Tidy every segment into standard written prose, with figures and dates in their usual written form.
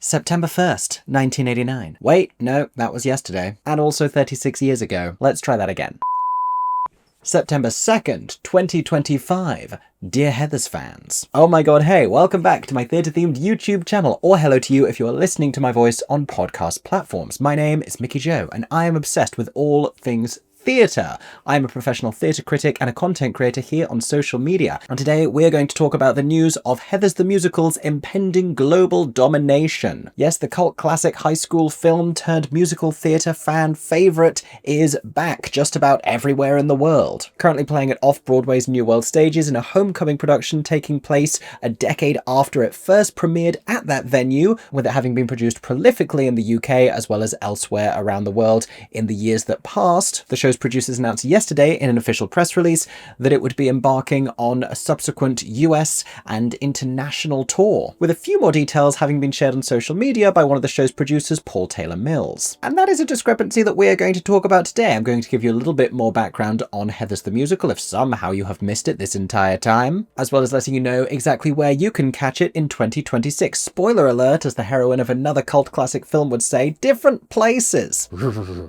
September 1st, 1989. Wait, no, that was yesterday. And also 36 years ago. Let's try that again. September 2nd, 2025. Dear Heathers fans. Oh my god, hey, welcome back to my theatre-themed YouTube channel, or hello to you if you are listening to my voice on podcast platforms. My name is Mickey Joe, and I am obsessed with all things theatre. I'm a professional theatre critic and a content creator here on social media, and today we're going to talk about the news of Heathers the Musical's impending global domination. Yes, the cult classic high school film turned musical theatre fan favourite is back just about everywhere in the world. Currently playing at off-Broadway's New World stages in a homecoming production taking place a decade after it first premiered at that venue, with it having been produced prolifically in the UK as well as elsewhere around the world in the years that passed. The show's producers announced yesterday in an official press release that it would be embarking on a subsequent US and international tour, with a few more details having been shared on social media by one of the show's producers, Paul Taylor Mills. And that is a discrepancy that we are going to talk about today. I'm going to give you a little bit more background on Heathers the Musical if somehow you have missed it this entire time, as well as letting you know exactly where you can catch it in 2026. Spoiler alert, as the heroine of another cult classic film would say, different places.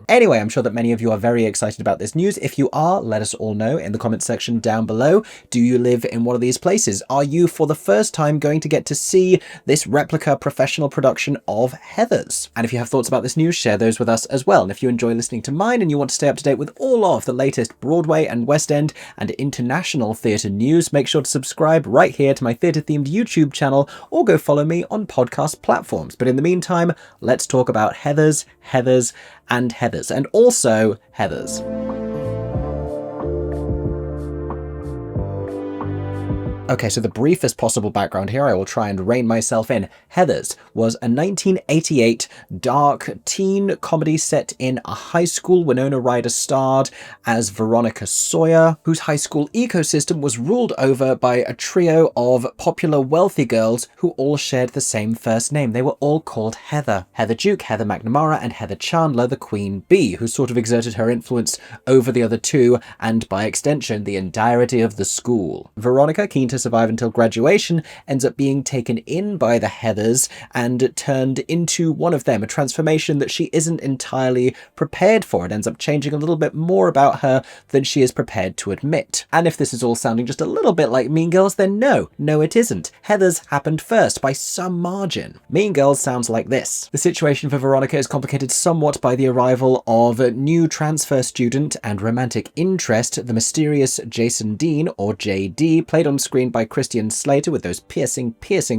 Anyway, I'm sure that many of you are very excited about this news. If you are, let us all know in the comment section down below. Do you live in one of these places? Are you for the first time going to get to see this replica professional production of Heathers? And if you have thoughts about this news, share those with us as well. And if you enjoy listening to mine and you want to stay up to date with all of the latest Broadway and West End and international theatre news, make sure to subscribe right here to my theatre-themed YouTube channel or go follow me on podcast platforms. But in the meantime, let's talk about Heathers, Heathers, and Heathers, and also Heathers. Okay, so the briefest possible background here, I will try and rein myself in. Heathers was a 1988 dark teen comedy set in a high school. Winona Ryder starred as Veronica Sawyer, whose high school ecosystem was ruled over by a trio of popular wealthy girls who all shared the same first name. They were all called Heather. Heather Duke, Heather McNamara, and Heather Chandler, the Queen Bee, who sort of exerted her influence over the other two, and by extension, the entirety of the school. Veronica, keen to survive until graduation, ends up being taken in by the Heathers and turned into one of them, a transformation that she isn't entirely prepared for. It ends up changing a little bit more about her than she is prepared to admit. And if this is all sounding just a little bit like Mean Girls, then no it isn't. Heathers happened first by some margin. Mean Girls sounds like this. The situation for Veronica is complicated somewhat by the arrival of a new transfer student and romantic interest, the mysterious Jason Dean, or JD, played on screen by Christian Slater with those piercing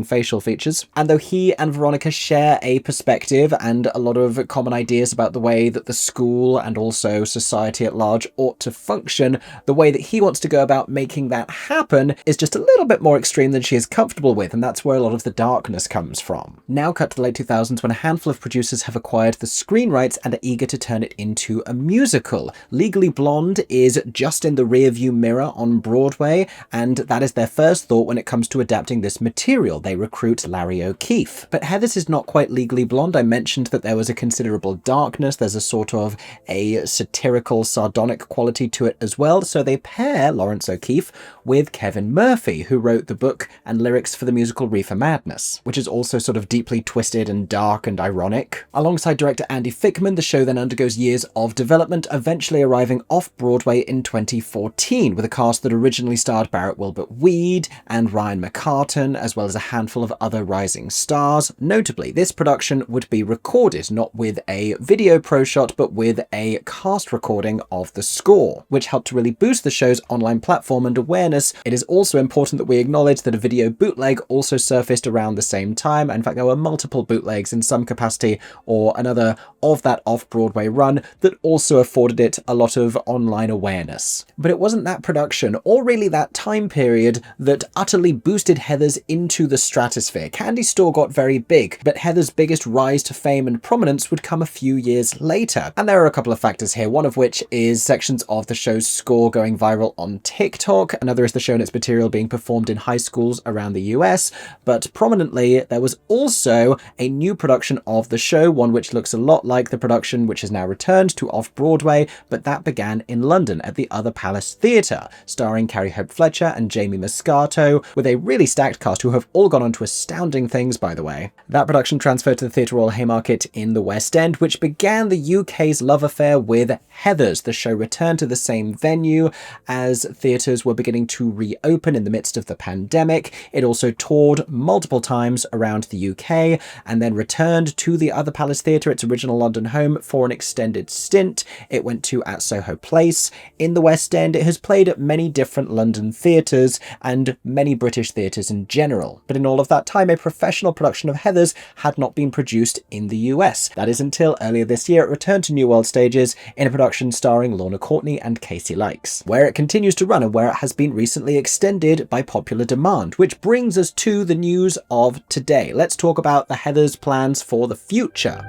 facial features. And though he and Veronica share a perspective and a lot of common ideas about the way that the school and also society at large ought to function, the way that he wants to go about making that happen is just a little bit more extreme than she is comfortable with, and that's where a lot of the darkness comes from. Now cut to the late 2000s when a handful of producers have acquired the screen rights and are eager to turn it into a musical. Legally Blonde is just in the rearview mirror on Broadway, and that is their first thought when it comes to adapting this material. They recruit Larry O'Keefe. But Heathers is not quite Legally Blonde. I mentioned that there was a considerable darkness. There's a sort of a satirical, sardonic quality to it as well. So they pair Lawrence O'Keefe with Kevin Murphy, who wrote the book and lyrics for the musical Reefer Madness, which is also sort of deeply twisted and dark and ironic. Alongside director Andy Fickman, the show then undergoes years of development, eventually arriving off-Broadway in 2014, with a cast that originally starred Barrett Wilbert Weed and Ryan McCartan, as well as a handful of other rising stars. Notably, this production would be recorded not with a video pro shot, but with a cast recording of the score, which helped to really boost the show's online platform and awareness. It is also important that we acknowledge that a video bootleg also surfaced around the same time. In fact, there were multiple bootlegs in some capacity or another of that off-Broadway run that also afforded it a lot of online awareness. But it wasn't that production, or really that time period, that utterly boosted Heathers into the stratosphere. Candy Store got very big, but Heathers' biggest rise to fame and prominence would come a few years later. And there are a couple of factors here, one of which is sections of the show's score going viral on TikTok. Another is the show and its material being performed in high schools around the US. But prominently, there was also a new production of the show, one which looks a lot like the production which has now returned to off-Broadway, but that began in London at the Other Palace Theatre, starring Carrie Hope Fletcher and Jamie Massey Moscato, with a really stacked cast who have all gone on to astounding things, by the way. That production transferred to the Theatre Royal Haymarket in the West End, which began the UK's love affair with Heathers. The show returned to the same venue as theatres were beginning to reopen in the midst of the pandemic. It also toured multiple times around the UK and then returned to the Other Palace Theatre, its original London home, for an extended stint. It went to at Soho Place. In the West End, it has played at many different London theatres and many British theatres in general. But in all of that time, a professional production of Heathers had not been produced in the US. That is until earlier this year it returned to New World Stages in a production starring Lorna Courtney and Casey Likes, where it continues to run and where it has been recently extended by popular demand, which brings us to the news of today. Let's talk about the Heathers' plans for the future.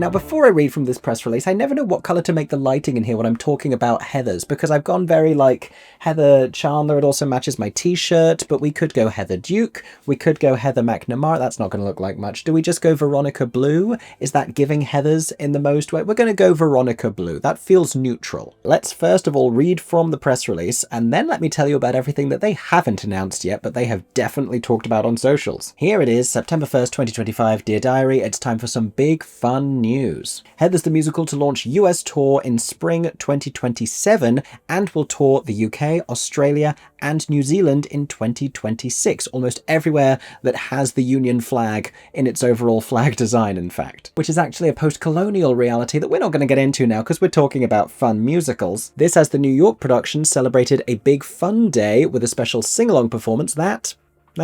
Now, before I read from this press release, I never know what colour to make the lighting in here when I'm talking about Heathers, because I've gone very, like, Heather Chandler. It also matches my t-shirt, but we could go Heather Duke. We could go Heather McNamara. That's not going to look like much. Do we just go Veronica Blue? Is that giving Heathers in the most way? We're going to go Veronica Blue. That feels neutral. Let's first of all read from the press release, and then let me tell you about everything that they haven't announced yet, but they have definitely talked about on socials. Here it is, September 1st, 2025. Dear Diary, it's time for some big, fun news. Heathers the Musical to launch US tour in spring 2027 and will tour the UK, Australia and New Zealand in 2026, almost everywhere that has the Union flag in its overall flag design, in fact, which is actually a post-colonial reality that we're not going to get into now because we're talking about fun musicals. This, as the New York production, celebrated a big fun day with a special sing-along performance that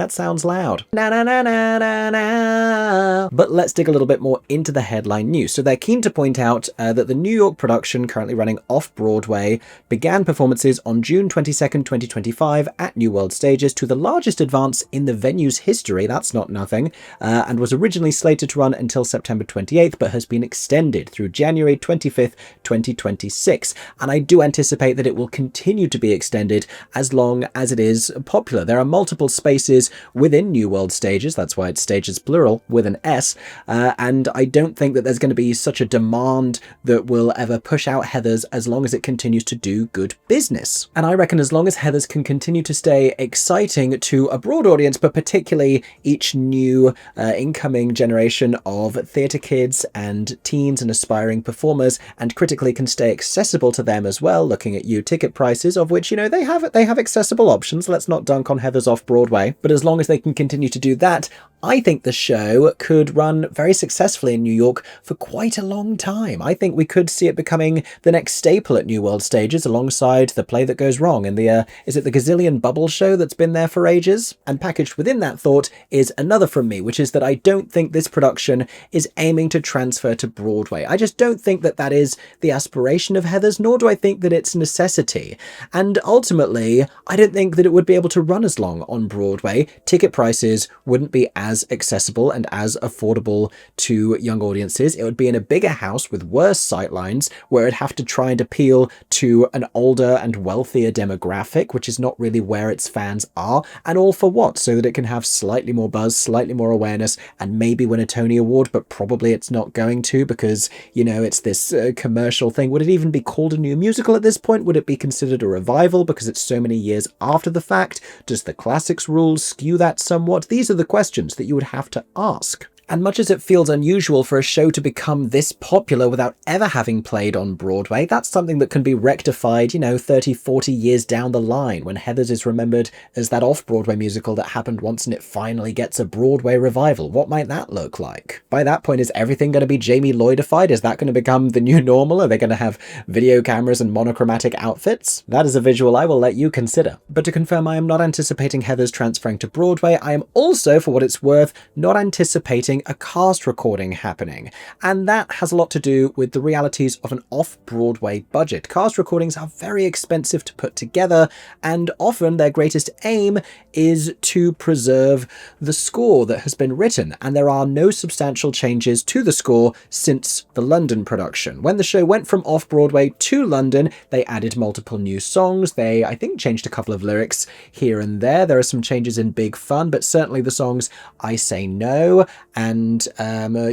sounds loud. Na na na na na na. But let's dig a little bit more into the headline news. So they're keen to point out that the New York production, currently running off-Broadway, began performances on June 22nd, 2025 at New World Stages, to the largest advance in the venue's history, that's not nothing, and was originally slated to run until September 28th, but has been extended through January 25th, 2026. And I do anticipate that it will continue to be extended as long as it is popular. There are multiple spaces within New World Stages, that's why it's stages plural with an S, and I don't think that there's going to be such a demand that will ever push out Heathers as long as it continues to do good business. And I reckon as long as Heathers can continue to stay exciting to a broad audience, but particularly each new incoming generation of theatre kids and teens and aspiring performers, and critically can stay accessible to them as well, looking at ticket prices, of which, they have accessible options. Let's not dunk on Heathers off-Broadway. But as long as they can continue to do that, I think the show could run very successfully in New York for quite a long time. I think we could see it becoming the next staple at New World Stages, alongside The Play That Goes Wrong and is it the Gazillion Bubble show that's been there for ages? And packaged within that thought is another from me, which is that I don't think this production is aiming to transfer to Broadway. I just don't think that that is the aspiration of Heathers, nor do I think that it's necessity. And ultimately, I don't think that it would be able to run as long on Broadway. Ticket prices wouldn't be as accessible and as affordable to young audiences. It would be in a bigger house with worse sightlines, where it'd have to try and appeal to an older and wealthier demographic, which is not really where its fans are. And all for what? So that it can have slightly more buzz, slightly more awareness, and maybe win a Tony Award, but probably it's not going to, because, it's this commercial thing. Would it even be called a new musical at this point? Would it be considered a revival because it's so many years after the fact? Does the classics rules skew that somewhat? These are the questions that you would have to ask. And much as it feels unusual for a show to become this popular without ever having played on Broadway, that's something that can be rectified, 30, 40 years down the line, when Heathers is remembered as that off-Broadway musical that happened once and it finally gets a Broadway revival. What might that look like? By that point, is everything going to be Jamie Lloydified? Is that going to become the new normal? Are they going to have video cameras and monochromatic outfits? That is a visual I will let you consider. But to confirm, I am not anticipating Heathers transferring to Broadway. I am also, for what it's worth, not anticipating a cast recording happening, and that has a lot to do with the realities of an off-Broadway budget. Cast recordings are very expensive to put together, and often their greatest aim is to preserve the score that has been written, and there are no substantial changes to the score since the London production. When the show went from off-Broadway to London, they added multiple new songs. They, I think, changed a couple of lyrics here and there. There are some changes in Big Fun, but certainly the songs I Say No and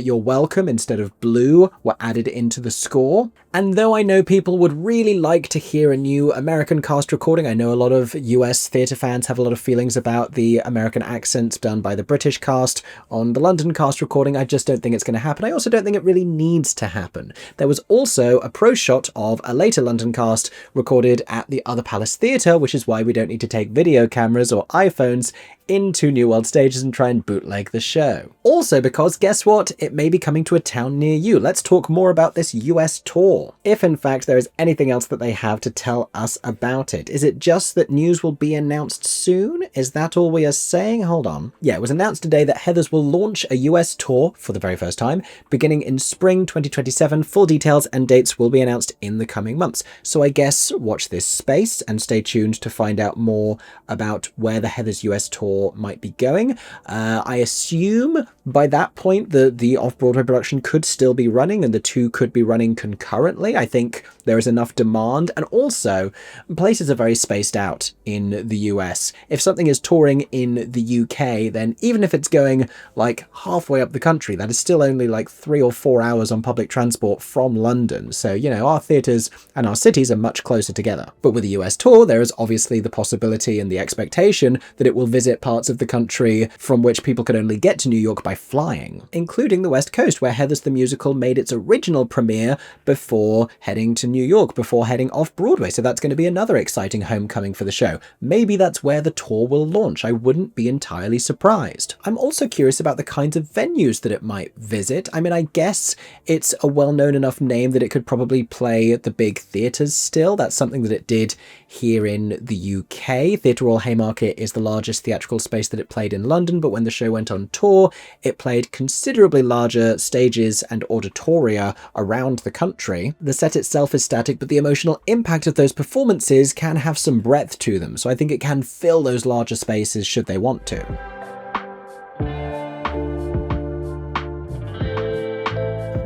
You're Welcome instead of Blue were added into the score. And though I know people would really like to hear a new American cast recording, I know a lot of US theatre fans have a lot of feelings about the American accents done by the British cast on the London cast recording. I just don't think it's going to happen. I also don't think it really needs to happen. There was also a pro shot of a later London cast recorded at the Other Palace Theatre, which is why we don't need to take video cameras or iPhones into New World Stages and try and bootleg the show. Also because, guess what? It may be coming to a town near you. Let's talk more about this US tour. If in fact there is anything else that they have to tell us about it. Is it just that news will be announced soon? Is that all we are saying? Hold on. Yeah, it was announced today that Heathers will launch a US tour for the very first time, beginning in spring 2027. Full details and dates will be announced in the coming months. So I guess watch this space and stay tuned to find out more about where the Heathers US tour might be going. I assume by that point the off-Broadway production could still be running and the two could be running concurrently. I think there is enough demand, and also places are very spaced out in the US. If something is touring in the UK, then even if it's going like halfway up the country, that is still only like 3 or 4 hours on public transport from London. So, you know, our theatres and our cities are much closer together. But with the US tour, there is obviously the possibility and the expectation that it will visit parts of the country from which people could only get to New York by flying, including the West Coast, where Heathers the Musical made its original premiere before heading to New York, before heading off-Broadway. So that's going to be another exciting homecoming for the show. Maybe that's where the tour will launch. I wouldn't be entirely surprised. I'm also curious about the kinds of venues that it might visit. I mean, I guess it's a well-known enough name that it could probably play at the big theatres still. That's something that it did here in the UK. Theatre Royal Haymarket is the largest theatrical space that it played in London, but when the show went on tour, it played considerably larger stages and auditoria around the country. The set itself is static, but the emotional impact of those performances can have some breadth to them, so I think it can fill those larger spaces should they want to.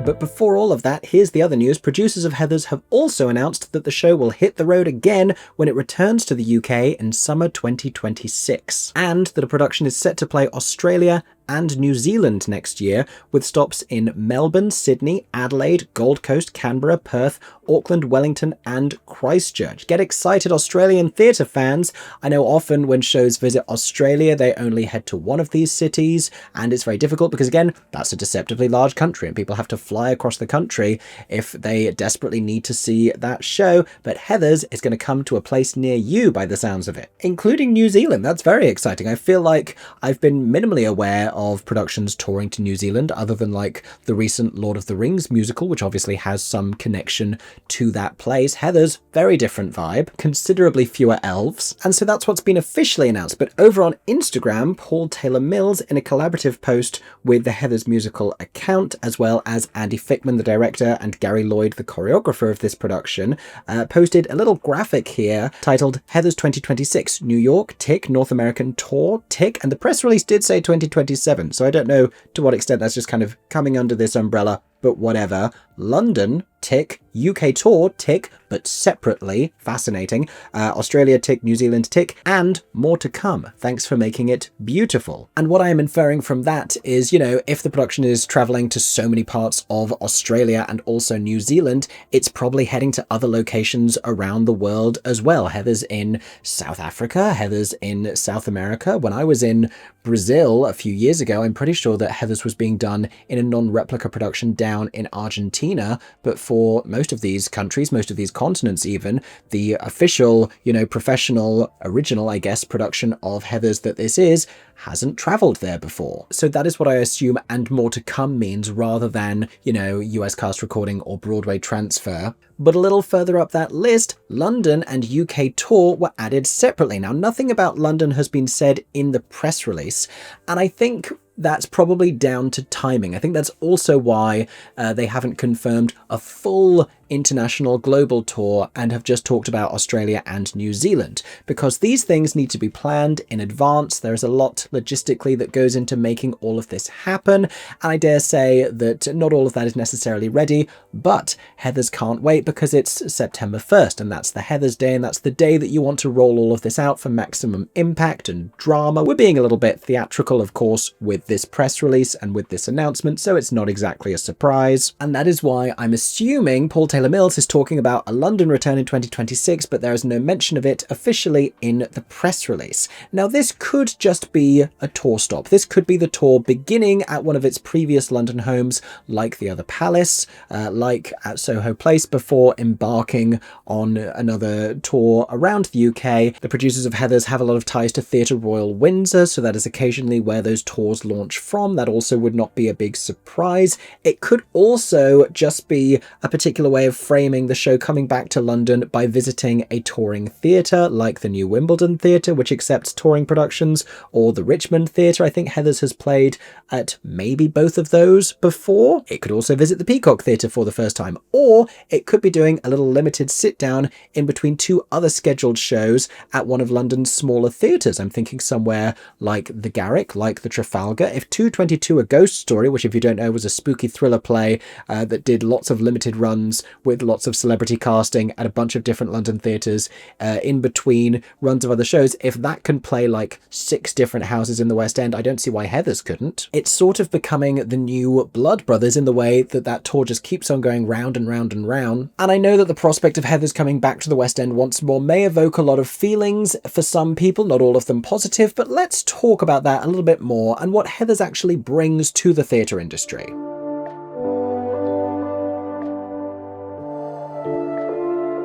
But before all of that, here's the other news. Producers of Heathers have also announced that the show will hit the road again when it returns to the UK in summer 2026, and that a production is set to play Australia and New Zealand next year, with stops in Melbourne, Sydney, Adelaide, Gold Coast, Canberra, Perth, Auckland, Wellington and Christchurch. Get excited, Australian theatre fans. I know often when shows visit Australia, they only head to one of these cities, and it's very difficult because, again, that's a deceptively large country and people have to fly across the country if they desperately need to see that show. But Heathers is going to come to a place near you by the sounds of it, including New Zealand. That's very exciting. I feel like I've been minimally aware of productions touring to New Zealand, other than like the recent Lord of the Rings musical, which obviously has some connection to that place. Heathers, very different vibe, considerably fewer elves, and so that's what's been officially announced. But over on Instagram, Paul Taylor Mills, in a collaborative post with the Heathers musical account, as well as Andy Fickman, the director, and Gary Lloyd, the choreographer of this production, posted a little graphic here titled Heathers 2026, New York, tick, North American tour, tick, and the press release did say 2027. So I don't know to what extent that's just kind of coming under this umbrella, but whatever. London, tick. UK tour, tick, but separately. Fascinating. Australia, tick. New Zealand, tick. And more to come. Thanks for making it beautiful. And what I am inferring from that is, you know, if the production is traveling to so many parts of Australia and also New Zealand, it's probably heading to other locations around the world as well. Heathers in South Africa, Heathers in South America. When I was in Brazil a few years ago, I'm pretty sure that Heathers was being done in a non-replica production down in Argentina, but for most of these countries, most of these continents even, the official, you know, professional, original, I guess, production of Heathers that this is, hasn't traveled there before. So that is what I assume and more to come means, rather than, you know, US cast recording or Broadway transfer. But a little further up that list, London and UK tour were added separately. Now, nothing about London has been said in the press release, and I think that's probably down to timing. I think that's also why they haven't confirmed a full international global tour and have just talked about Australia and New Zealand, because these things need to be planned in advance. There's a lot logistically that goes into making all of this happen, and I dare say that not all of that is necessarily ready, but Heathers can't wait because it's September 1st, and that's the Heathers Day, and that's the day that you want to roll all of this out for maximum impact and drama. We're being a little bit theatrical, of course, with this press release and with this announcement, so it's not exactly a surprise. And that is why I'm assuming Paul Taylor Mills is talking about a London return in 2026, but there is no mention of it officially in the press release. Now, this could just be a tour stop. This could be the tour beginning at one of its previous London homes, like the other Palace, like at Soho Place, before embarking on another tour around the UK. The producers of Heathers have a lot of ties to Theatre Royal Windsor, so that is occasionally where those tours launch from. That also would not be a big surprise. It could also just be a particular way of framing the show coming back to London by visiting a touring theatre like the New Wimbledon Theatre, which accepts touring productions, or the Richmond Theatre. I think Heathers has played at maybe both of those before. It could also visit the Peacock Theatre for the first time, or it could be doing a little limited sit down in between two other scheduled shows at one of London's smaller theatres. I'm thinking somewhere like the Garrick, like the Trafalgar. If 222 A Ghost Story, which if you don't know was a spooky thriller play that did lots of limited runs with lots of celebrity casting at a bunch of different London theatres in between runs of other shows, if that can play like 6 different houses in the West End, I don't see why Heathers couldn't. It's sort of becoming the new Blood Brothers in the way that that tour just keeps on going round and round and round. And I know that the prospect of Heathers coming back to the West End once more may evoke a lot of feelings for some people, not all of them positive, but let's talk about that a little bit more and what Heathers actually brings to the theatre industry.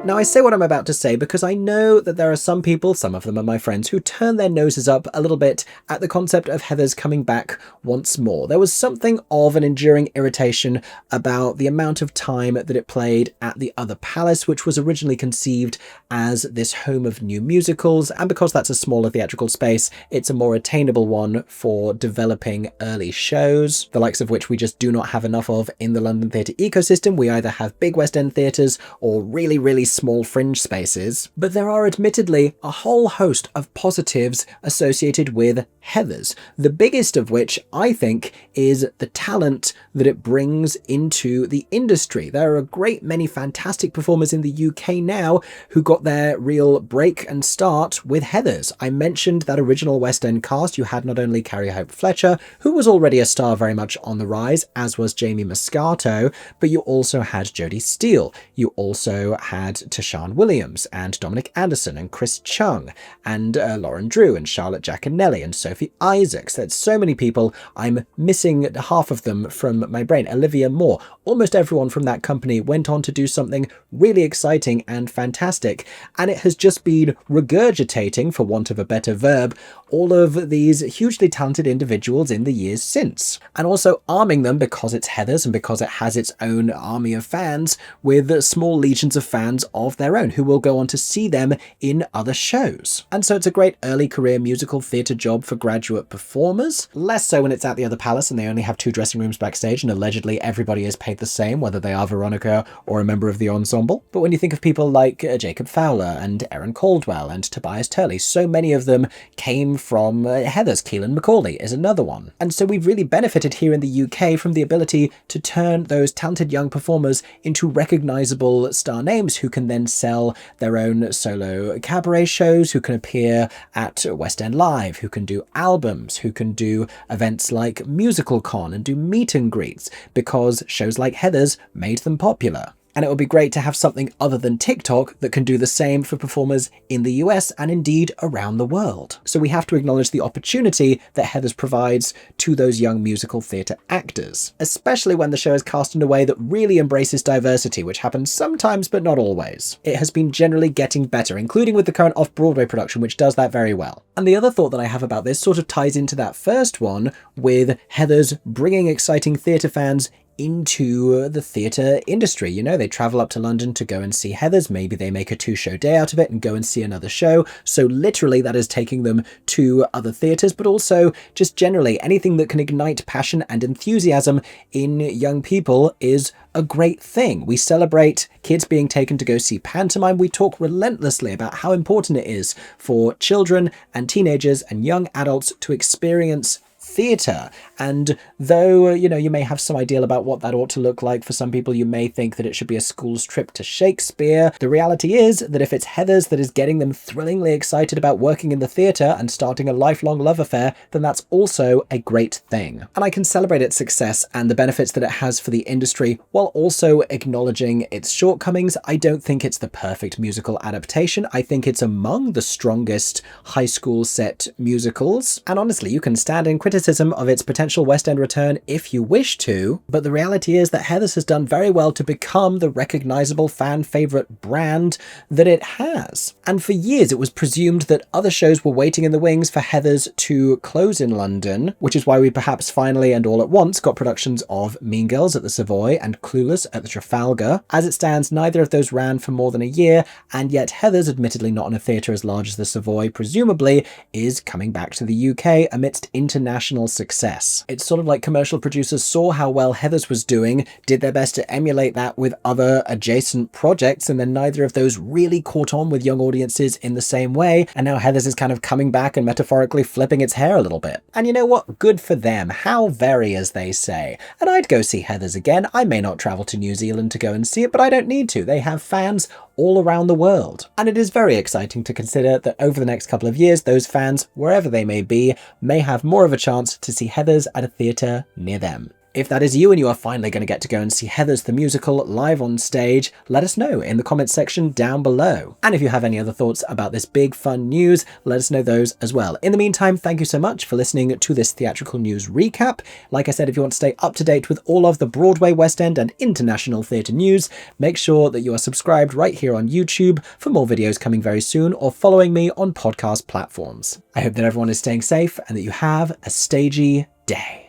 Now, I say what I'm about to say because I know that there are some people, some of them are my friends, who turn their noses up a little bit at the concept of Heathers coming back once more. There was something of an enduring irritation about the amount of time that it played at the other Palace, which was originally conceived as this home of new musicals, and because that's a smaller theatrical space, it's a more attainable one for developing early shows, the likes of which we just do not have enough of in the London theatre ecosystem. We either have big West End theatres or really small fringe spaces, but there are admittedly a whole host of positives associated with Heathers, the biggest of which I think is the talent that it brings into the industry. There are a great many fantastic performers in the UK now who got their real break and start with Heathers. I mentioned that original West End cast. You had not only Carrie Hope Fletcher, who was already a star very much on the rise, as was Jamie Moscato, but you also had Jodie Steele. You also had Tashawn Williams and Dominic Anderson and Chris Chung and Lauren Drew and Charlotte Giaconelli and Sophie Isaacs. There's so many people. I'm missing half of them from my brain. Olivia Moore. Almost everyone from that company went on to do something really exciting and fantastic, and it has just been regurgitating, for want of a better verb, all of these hugely talented individuals in the years since, and also arming them, because it's Heathers and because it has its own army of fans, with small legions of fans of their own who will go on to see them in other shows. And so it's a great early career musical theatre job for graduate performers, less so when it's at the other Palace and they only have 2 dressing rooms backstage and allegedly everybody is paid the same, whether they are Veronica or a member of the ensemble. But when you think of people like Jacob Fowler and Erin Caldwell and Tobias Turley, so many of them came from Heathers. Keelan McCauley is another one. And so we've really benefited here in the UK from the ability to turn those talented young performers into recognisable star names who can then sell their own solo cabaret shows, who can appear at West End Live, who can do albums, who can do events like Musical Con and do meet and greets, because shows like Heathers made them popular. And it would be great to have something other than TikTok that can do the same for performers in the US and indeed around the world. So we have to acknowledge the opportunity that Heathers provides to those young musical theatre actors, especially when the show is cast in a way that really embraces diversity, which happens sometimes but not always. It has been generally getting better, including with the current off-Broadway production, which does that very well. And the other thought that I have about this sort of ties into that first one, with Heathers bringing exciting theatre fans into the theatre industry. You know, they travel up to London to go and see Heathers. Maybe they make a 2-show day out of it and go and see another show. So literally that is taking them to other theatres, but also just generally anything that can ignite passion and enthusiasm in young people is a great thing. We celebrate kids being taken to go see pantomime. We talk relentlessly about how important it is for children and teenagers and young adults to experience theatre. And though, you know, you may have some ideal about what that ought to look like, for some people you may think that it should be a school's trip to Shakespeare, the reality is that if it's Heathers that is getting them thrillingly excited about working in the theatre and starting a lifelong love affair, then that's also a great thing. And I can celebrate its success and the benefits that it has for the industry while also acknowledging its shortcomings. I don't think it's the perfect musical adaptation. I think it's among the strongest high school set musicals. And honestly, you can stand in criticism of its potential West End return if you wish to, but the reality is that Heathers has done very well to become the recognisable fan favourite brand that it has. And for years it was presumed that other shows were waiting in the wings for Heathers to close in London, which is why we perhaps finally and all at once got productions of Mean Girls at the Savoy and Clueless at the Trafalgar. As it stands, neither of those ran for more than a year, and yet Heathers, admittedly not in a theatre as large as the Savoy, presumably is coming back to the UK amidst international success. It's sort of like commercial producers saw how well Heathers was doing, did their best to emulate that with other adjacent projects, and then neither of those really caught on with young audiences in the same way, and now Heathers is kind of coming back and metaphorically flipping its hair a little bit. And you know what? Good for them. How very, as they say. And I'd go see Heathers again. I may not travel to New Zealand to go and see it, but I don't need to. They have fans all around the world. And it is very exciting to consider that over the next couple of years, those fans, wherever they may be, may have more of a chance to see Heathers at a theatre near them. If that is you and you are finally going to get to go and see Heathers the musical live on stage, let us know in the comments section down below. And if you have any other thoughts about this big fun news, let us know those as well. In the meantime, thank you so much for listening to this theatrical news recap. Like I said, if you want to stay up to date with all of the Broadway, West End and international theatre news, make sure that you are subscribed right here on YouTube for more videos coming very soon, or following me on podcast platforms. I hope that everyone is staying safe and that you have a stagey day.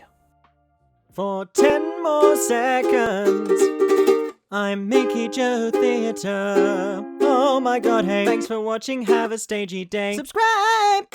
For 10 more seconds, I'm Mickey Joe Theatre. Oh my god, hey, thanks for watching, have a stagey day. Subscribe!